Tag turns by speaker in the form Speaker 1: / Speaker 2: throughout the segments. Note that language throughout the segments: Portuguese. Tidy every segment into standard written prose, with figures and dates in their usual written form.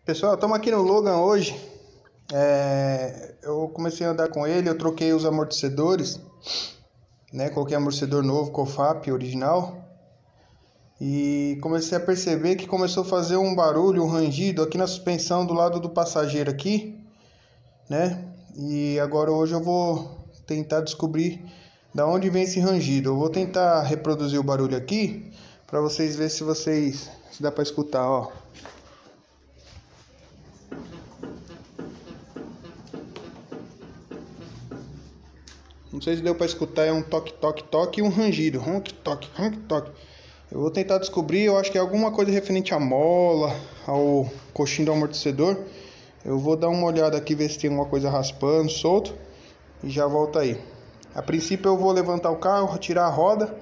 Speaker 1: Pessoal, estamos aqui no Logan hoje. Eu comecei a andar com ele, eu troquei os amortecedores, né? Coloquei amortecedor novo, COFAP original. E comecei a perceber que começou a fazer um barulho, um rangido aqui na suspensão do lado do passageiro aqui, né? E agora hoje eu vou tentar descobrir da onde vem esse rangido. Eu vou tentar reproduzir o barulho aqui para vocês verem se dá para escutar, ó. Não sei se deu para escutar, é um toque, toque, toque e um rangido. Ronque, toque, ronque, toque. Eu vou tentar descobrir, eu acho que é alguma coisa referente à mola, ao coxinho do amortecedor. Eu vou dar uma olhada aqui, ver se tem alguma coisa raspando, solto. E já volto aí. A princípio eu vou levantar o carro, tirar a roda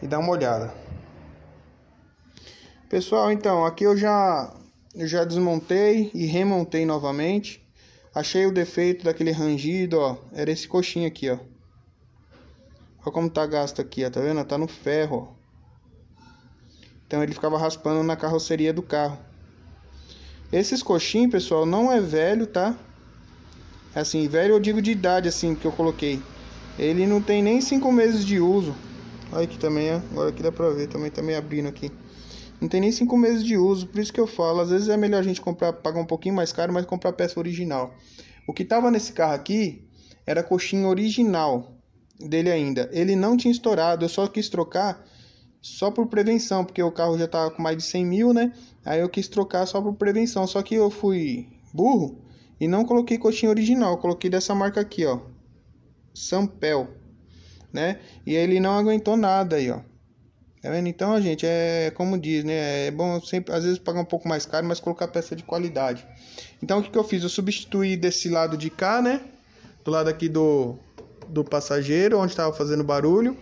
Speaker 1: e dar uma olhada. Pessoal, então, aqui eu já desmontei e remontei novamente. Achei o defeito daquele rangido, ó. Era esse coxinho aqui, ó. Olha como tá gasto aqui, ó. Tá vendo? Tá no ferro, ó. Então ele ficava raspando na carroceria do carro. Esses coxinhos, pessoal, não é velho, tá? Assim, velho eu digo de idade, assim, que eu coloquei. Ele não tem nem 5 meses de uso. Olha aqui também, ó. Agora aqui dá pra ver, também tá meio abrindo aqui. Não tem nem 5 meses de uso, por isso que eu falo, às vezes é melhor a gente pagar um pouquinho mais caro, mas comprar a peça original. O que tava nesse carro aqui era coxinha original dele ainda. Ele não tinha estourado, eu só quis trocar só por prevenção, porque o carro já tava com mais de 100 mil, né? Aí eu quis trocar só por prevenção, só que eu fui burro e não coloquei coxinha original, eu coloquei dessa marca aqui, ó. Sampel, né? E ele não aguentou nada aí, ó. Tá vendo? Então, gente, é como diz, né? É bom sempre, às vezes, pagar um pouco mais caro, mas colocar peça de qualidade. Então, o que eu fiz? Eu substituí desse lado de cá, né? Do lado aqui do passageiro, onde estava fazendo barulho.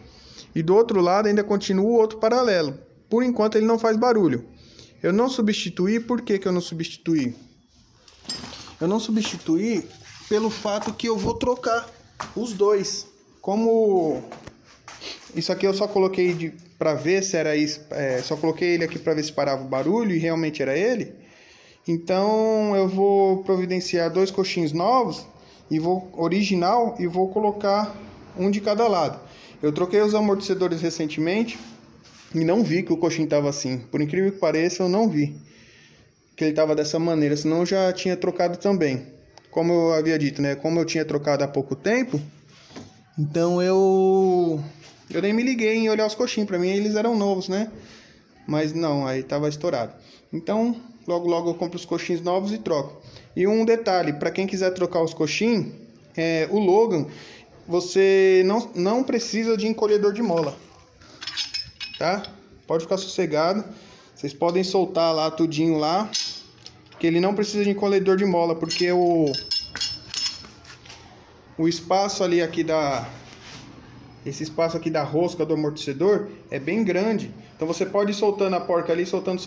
Speaker 1: E do outro lado ainda continua o outro paralelo. Por enquanto, ele não faz barulho. Eu não substituí, por que que eu não substituí? Eu não substituí pelo fato que eu vou trocar os dois. Como isso aqui eu só coloquei para ver se era isso, só coloquei ele aqui para ver se parava o barulho e realmente era ele. Então eu vou providenciar dois coxinhos novos e original e vou colocar um de cada lado. Eu troquei os amortecedores recentemente e não vi que o coxinho estava assim. Por incrível que pareça, eu não vi que ele estava dessa maneira, senão eu já tinha trocado também. Como eu havia dito, né? Como eu tinha trocado há pouco tempo, então eu nem me liguei em olhar os coxinhos. Pra mim eles eram novos, né? Mas não, aí tava estourado. Então logo logo eu compro os coxinhos novos e troco. E um detalhe, para quem quiser trocar os coxinhos, o Logan, você não precisa de encolhedor de mola, tá? Pode ficar sossegado. Vocês podem soltar lá tudinho lá, que ele não precisa de encolhedor de mola, porque o espaço ali aqui esse espaço aqui da rosca do amortecedor é bem grande. Então você pode ir soltando a porca ali, soltando,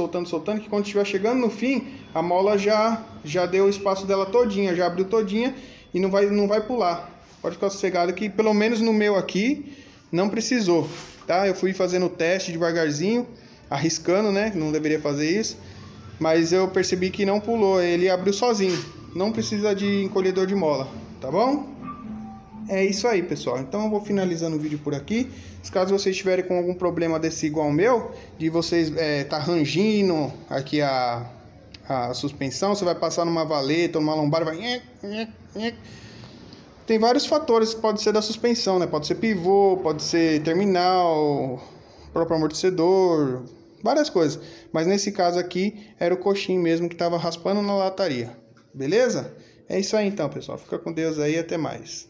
Speaker 1: que quando estiver chegando no fim, a mola já deu o espaço dela todinha, já abriu todinha e não vai pular. Pode ficar sossegado que pelo menos no meu aqui não precisou, tá? Eu fui fazendo o teste devagarzinho, arriscando, né? Não deveria fazer isso, mas eu percebi que não pulou, ele abriu sozinho. Não precisa de encolhedor de mola, tá bom? É isso aí, pessoal. Então eu vou finalizando o vídeo por aqui. Caso vocês estiverem com algum problema desse igual ao meu, de vocês tá rangindo aqui a suspensão, você vai passar numa valeta, numa lombar, vai... Tem vários fatores que pode ser da suspensão, né? Pode ser pivô, pode ser terminal, próprio amortecedor, várias coisas. Mas nesse caso aqui, era o coxinho mesmo que estava raspando na lataria. Beleza? É isso aí então, pessoal. Fica com Deus aí, até mais.